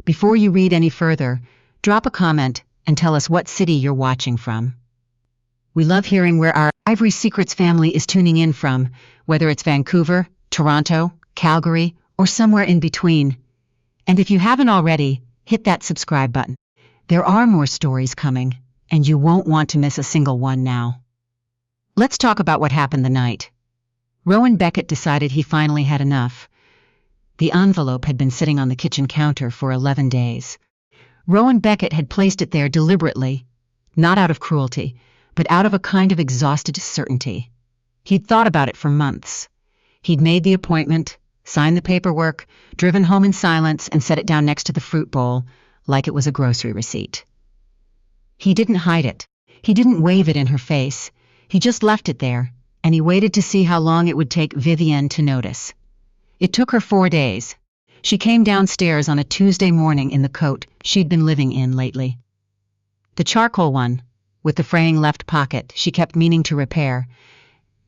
Before you read any further, drop a comment and tell us what city you're watching from. We love hearing where our Ivory Secrets family is tuning in from, whether it's Vancouver, Toronto, Calgary, or somewhere in between. And if you haven't already, hit that subscribe button. There are more stories coming, and you won't want to miss a single one now. Let's talk about what happened the night. Rowan Beckett decided he finally had enough. The envelope had been sitting on the kitchen counter for 11 days. Rowan Beckett had placed it there deliberately, not out of cruelty, but out of a kind of exhausted certainty. He'd thought about it for months. He'd made the appointment, signed the paperwork, driven home in silence, and set it down next to the fruit bowl, like it was a grocery receipt. He didn't hide it. He didn't wave it in her face. He just left it there, and he waited to see how long it would take Vivienne to notice. It took her 4 days. She came downstairs on a Tuesday morning in the coat she'd been living in lately. The charcoal one, with the fraying left pocket she kept meaning to repair,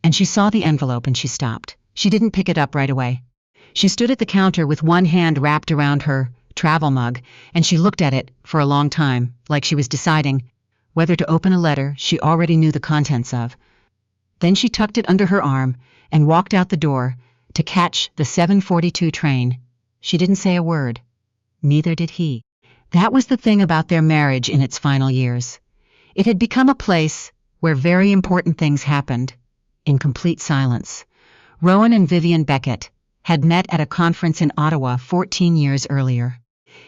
and she saw the envelope and she stopped. She didn't pick it up right away. She stood at the counter with one hand wrapped around her travel mug, and she looked at it for a long time, like she was deciding whether to open a letter she already knew the contents of. Then she tucked it under her arm and walked out the door to catch the 7:42 train. She didn't say a word. Neither did he. That was the thing about their marriage in its final years. It had become a place where very important things happened, in complete silence. Rowan and Vivienne Beckett had met at a conference in Ottawa 14 years earlier.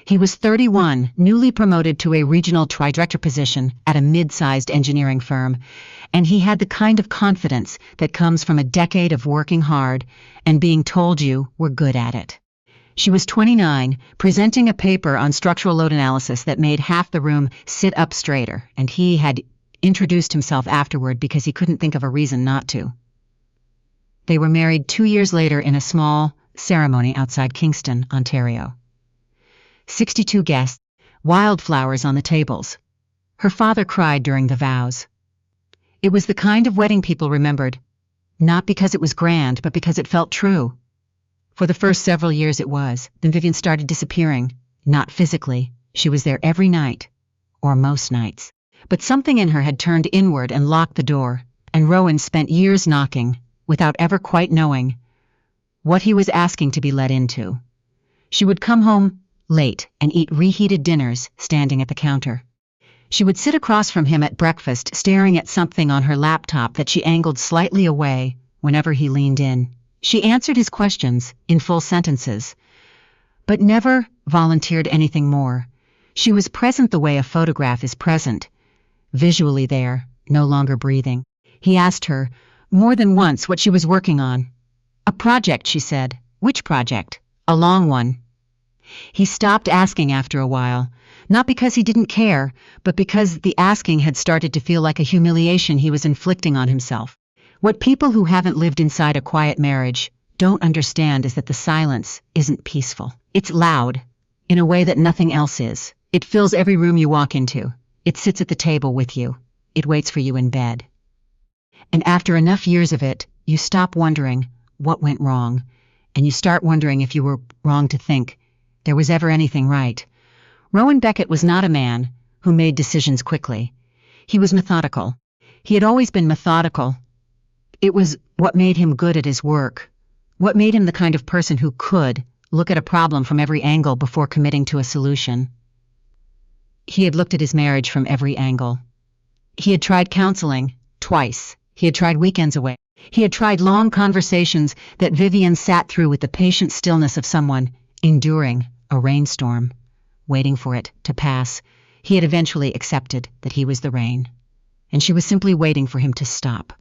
He was 31, newly promoted to a regional director position at a mid-sized engineering firm, and he had the kind of confidence that comes from a decade of working hard and being told you were good at it. She was 29, presenting a paper on structural load analysis that made half the room sit up straighter, and he had introduced himself afterward because he couldn't think of a reason not to. They were married 2 years later in a small ceremony outside Kingston, Ontario. 62 guests, wildflowers on the tables. Her father cried during the vows. It was the kind of wedding people remembered, not because it was grand, but because it felt true. For the first several years it was. Then Vivienne started disappearing. Not physically. She was there every night, or most nights. But something in her had turned inward and locked the door, and Rowan spent years knocking, without ever quite knowing what he was asking to be let into. She would come home late and eat reheated dinners standing at the counter. She would sit across from him at breakfast staring at something on her laptop that she angled slightly away whenever he leaned in. She answered his questions in full sentences, but never volunteered anything more. She was present the way a photograph is present, visually there, no longer breathing. He asked her more than once what she was working on. A project, she said. Which project? A long one. He stopped asking after a while, not because he didn't care, but because the asking had started to feel like a humiliation he was inflicting on himself. What people who haven't lived inside a quiet marriage don't understand is that the silence isn't peaceful. It's loud, in a way that nothing else is. It fills every room you walk into. It sits at the table with you. It waits for you in bed. And after enough years of it, you stop wondering what went wrong, and you start wondering if you were wrong to think there was ever anything right. Rowan Beckett was not a man who made decisions quickly. He was methodical. He had always been methodical. It was what made him good at his work, what made him the kind of person who could look at a problem from every angle before committing to a solution. He had looked at his marriage from every angle. He had tried counseling twice. He had tried weekends away. He had tried long conversations that Vivienne sat through with the patient stillness of someone enduring a rainstorm, waiting for it to pass. He had eventually accepted that he was the rain, and she was simply waiting for him to stop.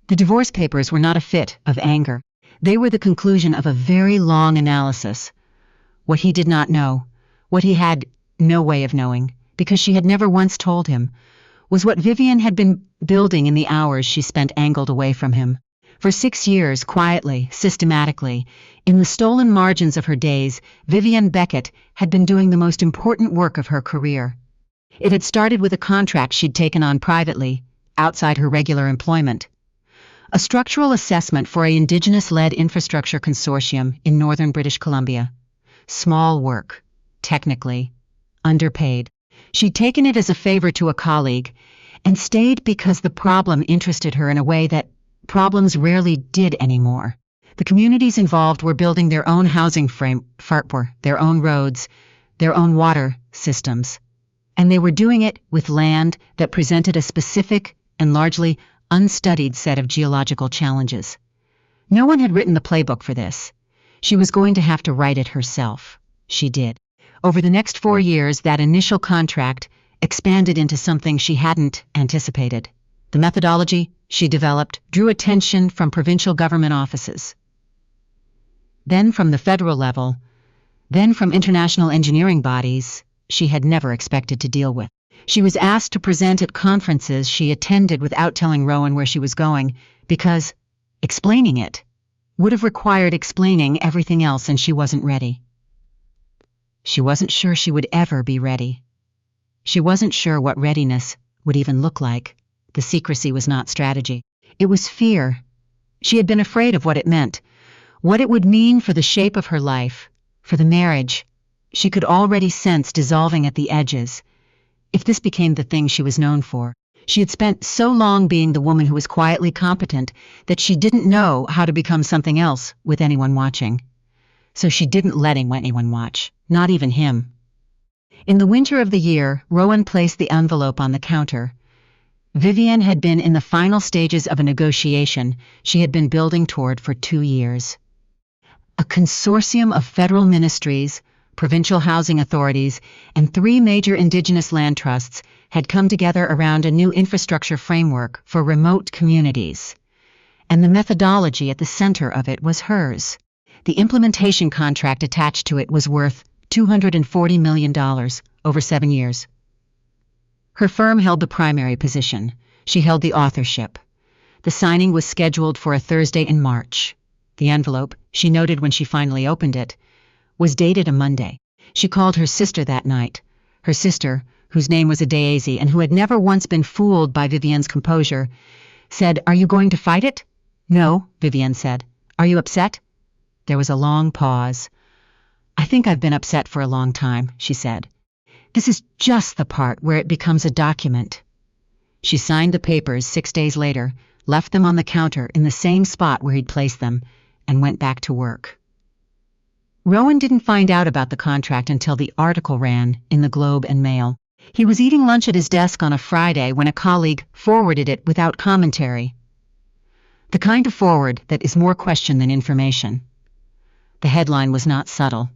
The divorce papers were not a fit of anger. They were the conclusion of a very long analysis. What he did not know, what he had no way of knowing, because she had never once told him, was what Vivienne had been building in the hours she spent angled away from him. For 6 years, quietly, systematically, in the stolen margins of her days, Vivienne Beckett had been doing the most important work of her career. It had started with a contract she'd taken on privately, outside her regular employment. A structural assessment for an Indigenous-led infrastructure consortium in northern British Columbia. Small work, technically, underpaid. She'd taken it as a favor to a colleague, and stayed because the problem interested her in a way that problems rarely did anymore. The communities involved were building their own housing their own roads, their own water systems, and they were doing it with land that presented a specific and largely unstudied set of geological challenges. No one had written the playbook for this. She was going to have to write it herself. She did. Over the next 4 years, that initial contract expanded into something she hadn't anticipated. The methodology she developed drew attention from provincial government offices, then from the federal level, then from international engineering bodies she had never expected to deal with. She was asked to present at conferences she attended without telling Rowan where she was going, because explaining it would have required explaining everything else, and she wasn't ready. She wasn't sure she would ever be ready. She wasn't sure what readiness would even look like. The secrecy was not strategy. It was fear. She had been afraid of what it meant, what it would mean for the shape of her life, for the marriage she could already sense dissolving at the edges, if this became the thing she was known for. She had spent so long being the woman who was quietly competent that she didn't know how to become something else with anyone watching. So she didn't let anyone watch, not even him. In the winter of the year, Rowan placed the envelope on the counter. Vivienne had been in the final stages of a negotiation she had been building toward for 2 years. A consortium of federal ministries, provincial housing authorities, and 3 major indigenous land trusts had come together around a new infrastructure framework for remote communities. And the methodology at the center of it was hers. The implementation contract attached to it was worth $240 million over 7 years. Her firm held the primary position. She held the authorship. The signing was scheduled for a Thursday in March. The envelope, she noted when she finally opened it, was dated a Monday. She called her sister that night. Her sister, whose name was Daisy and who had never once been fooled by Vivienne's composure, said, "Are you going to fight it?" "No," Vivienne said. "Are you upset?" There was a long pause. "I think I've been upset for a long time," she said. "This is just the part where it becomes a document." She signed the papers 6 days later, left them on the counter in the same spot where he'd placed them, and went back to work. Rowan didn't find out about the contract until the article ran in the Globe and Mail. He was eating lunch at his desk on a Friday when a colleague forwarded it without commentary. The kind of forward that is more question than information. The headline was not subtle.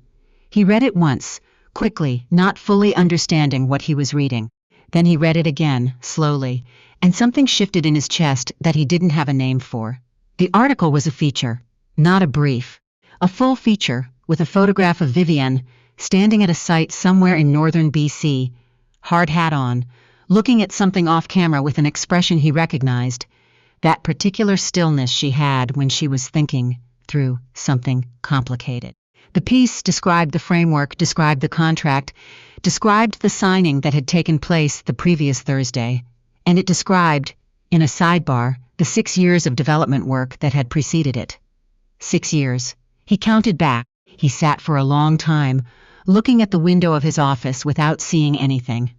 He read it once, quickly, not fully understanding what he was reading. Then he read it again, slowly, and something shifted in his chest that he didn't have a name for. The article was a feature, not a brief. A full feature, with a photograph of Vivienne, standing at a site somewhere in northern BC, hard hat on, looking at something off camera with an expression he recognized, that particular stillness she had when she was thinking through something complicated. The piece described the framework, described the contract, described the signing that had taken place the previous Thursday, and it described, in a sidebar, the 6 years of development work that had preceded it. 6 years. He counted back. He sat for a long time, looking at the window of his office without seeing anything.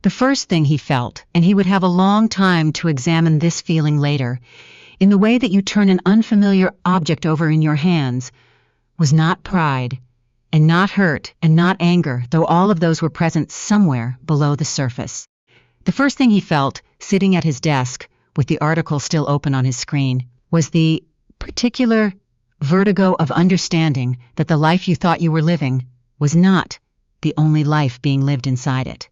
The first thing he felt, and he would have a long time to examine this feeling later, in the way that you turn an unfamiliar object over in your hands, was not pride, and not hurt, and not anger, though all of those were present somewhere below the surface. The first thing he felt, sitting at his desk, with the article still open on his screen, was the particular vertigo of understanding that the life you thought you were living was not the only life being lived inside it.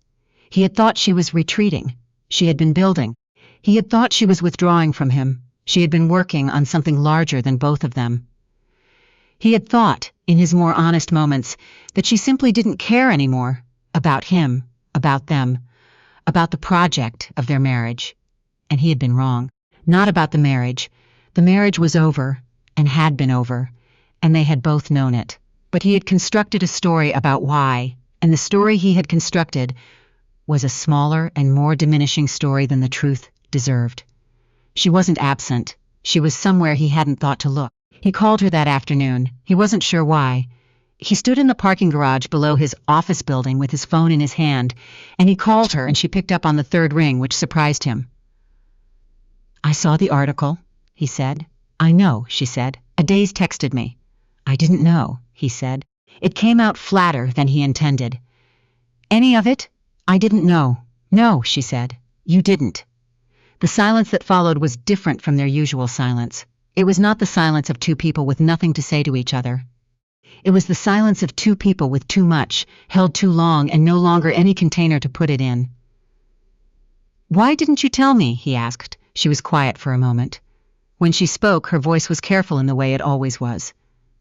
He had thought she was retreating. She had been building. He had thought she was withdrawing from him. She had been working on something larger than both of them. He had thought, in his more honest moments, that she simply didn't care anymore about him, about them, about the project of their marriage. And he had been wrong. Not about the marriage. The marriage was over, and had been over, and they had both known it. But he had constructed a story about why, and the story he had constructed was a smaller and more diminishing story than the truth deserved. She wasn't absent. She was somewhere he hadn't thought to look. He called her that afternoon. He wasn't sure why. He stood in the parking garage below his office building with his phone in his hand, and he called her and she picked up on the third ring, which surprised him. "I saw the article," he said. "I know," she said. "Adaze texted me." "I didn't know," he said. "It came out flatter than he intended." "Any of it?" "I didn't know." "No," she said. "You didn't." The silence that followed was different from their usual silence. It was not the silence of two people with nothing to say to each other. It was the silence of two people with too much, held too long, and no longer any container to put it in. "Why didn't you tell me?" he asked. She was quiet for a moment. When she spoke, her voice was careful in the way it always was.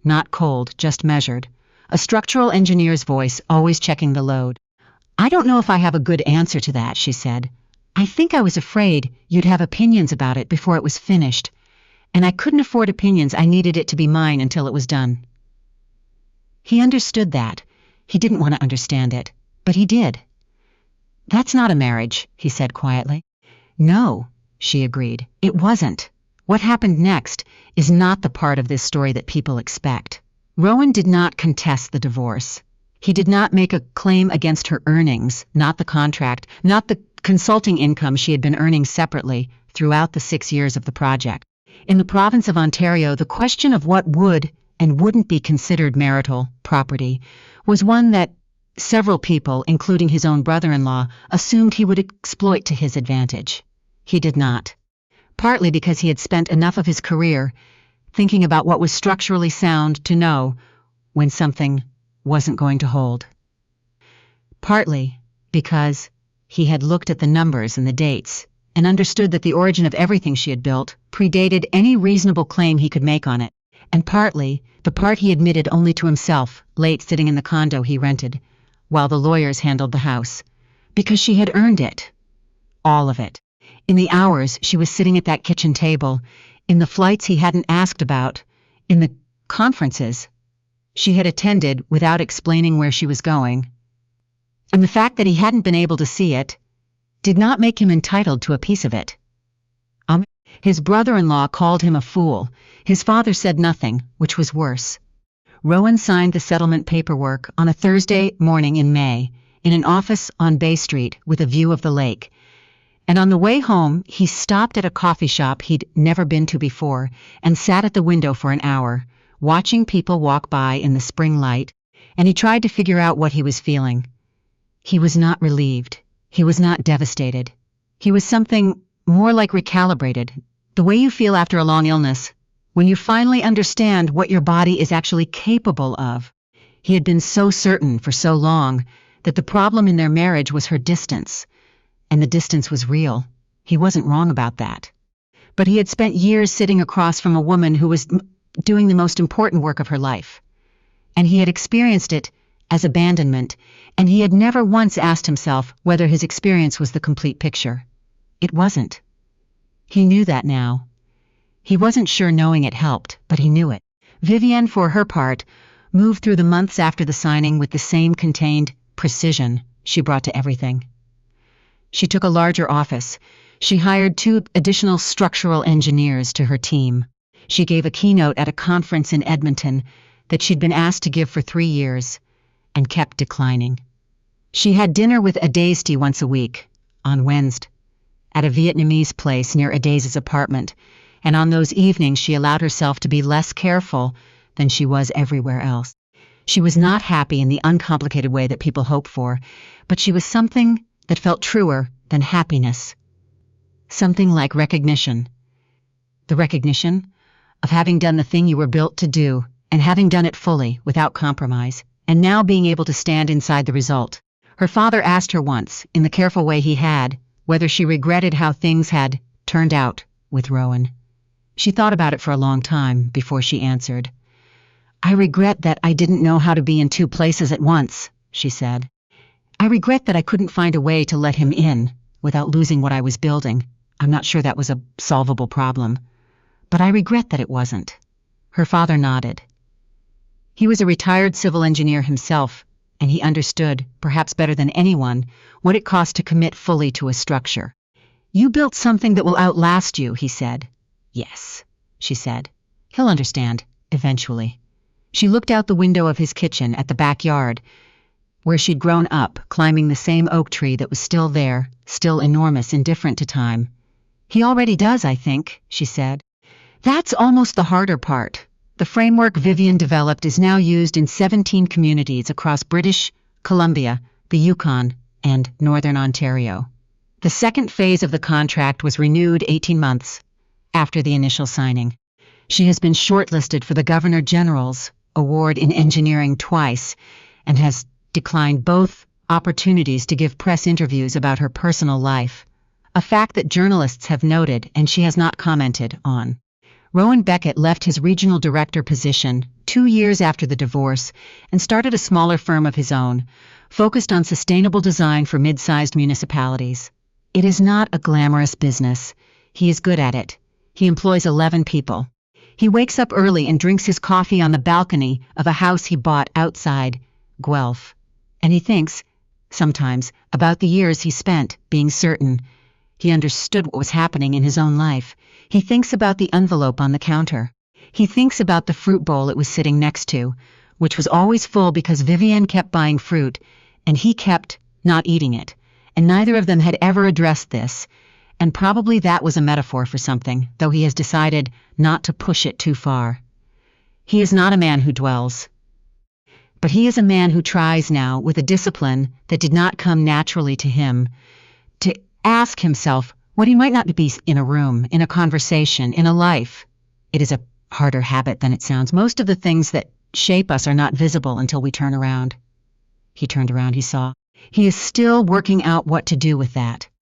Not cold, just measured. A structural engineer's voice, always checking the load. "I don't know if I have a good answer to that," she said. "I think I was afraid you'd have opinions about it before it was finished. And I couldn't afford opinions. I needed it to be mine until it was done." He understood that. He didn't want to understand it, but he did. "That's not a marriage," he said quietly. "No," she agreed. "It wasn't. What happened next is not the part of this story that people expect." Rowan did not contest the divorce. He did not make a claim against her earnings, not the contract, not the consulting income she had been earning separately throughout the 6 years of the project. In the province of Ontario, the question of what would and wouldn't be considered marital property was one that several people, including his own brother-in-law, assumed he would exploit to his advantage. He did not. Partly because he had spent enough of his career thinking about what was structurally sound to know when something wasn't going to hold. Partly because he had looked at the numbers and the dates and understood that the origin of everything she had built predated any reasonable claim he could make on it. And partly, the part he admitted only to himself, late sitting in the condo he rented, while the lawyers handled the house, because she had earned it. All of it. In the hours she was sitting at that kitchen table, in the flights he hadn't asked about, in the conferences she had attended without explaining where she was going. And the fact that he hadn't been able to see it did not make him entitled to a piece of it. His brother-in-law called him a fool. His father said nothing, which was worse. Rowan signed the settlement paperwork on a Thursday morning in May, in an office on Bay Street with a view of the lake. And on the way home, he stopped at a coffee shop he'd never been to before and sat at the window for an hour, watching people walk by in the spring light, and he tried to figure out what he was feeling. He was not relieved. He was not devastated. He was something more like recalibrated, the way you feel after a long illness, when you finally understand what your body is actually capable of. He had been so certain for so long that the problem in their marriage was her distance, and the distance was real. He wasn't wrong about that. But he had spent years sitting across from a woman who was doing the most important work of her life, and he had experienced it as abandonment, and he had never once asked himself whether his experience was the complete picture. It wasn't. He knew that now. He wasn't sure knowing it helped, but he knew it. Vivienne, for her part, moved through the months after the signing with the same contained precision she brought to everything. She took a larger office. She hired 2 additional structural engineers to her team. She gave a keynote at a conference in Edmonton that she'd been asked to give for 3 years, and kept declining. She had dinner with Adaze once a week, on Wednesday, at a Vietnamese place near Adaze's apartment, and on those evenings she allowed herself to be less careful than she was everywhere else. She was not happy in the uncomplicated way that people hope for, but she was something that felt truer than happiness. Something like recognition. The recognition of having done the thing you were built to do, and having done it fully, without compromise, and now being able to stand inside the result. Her father asked her once, in the careful way he had, whether she regretted how things had turned out with Rowan. She thought about it for a long time before she answered. "I regret that I didn't know how to be in 2 places at once," she said. "I regret that I couldn't find a way to let him in without losing what I was building. I'm not sure that was a solvable problem. But I regret that it wasn't." Her father nodded. He was a retired civil engineer himself, and he understood, perhaps better than anyone, what it cost to commit fully to a structure. "You built something that will outlast you," he said. "Yes," she said. "He'll understand, eventually." She looked out the window of his kitchen at the backyard, where she'd grown up, climbing the same oak tree that was still there, still enormous, indifferent to time. He already does, I think, she said. That's almost the harder part. The framework Vivienne developed is now used in 17 communities across British Columbia, the Yukon, and Northern Ontario. The second phase of the contract was renewed 18 months after the initial signing. She has been shortlisted for the Governor General's Award in Engineering twice and has declined both opportunities to give press interviews about her personal life, a fact that journalists have noted and she has not commented on. Rowan Beckett left his regional director position 2 years after the divorce and started a smaller firm of his own, focused on sustainable design for mid-sized municipalities. It is not a glamorous business. He is good at it. He employs 11 people. He wakes up early and drinks his coffee on the balcony of a house he bought outside Guelph. And he thinks, sometimes, about the years he spent being certain he understood what was happening in his own life. He thinks about the envelope on the counter. He thinks about the fruit bowl it was sitting next to, which was always full because Vivienne kept buying fruit, and he kept not eating it. And neither of them had ever addressed this, and probably that was a metaphor for something, though he has decided not to push it too far. He is not a man who dwells. But he is a man who tries now, with a discipline that did not come naturally to him, to ask himself what he might not be in a room, in a conversation, in a life. It is a harder habit than it sounds. Most of the things that shape us are not visible until we turn around. He turned around, he saw. He is still working out what to do with that.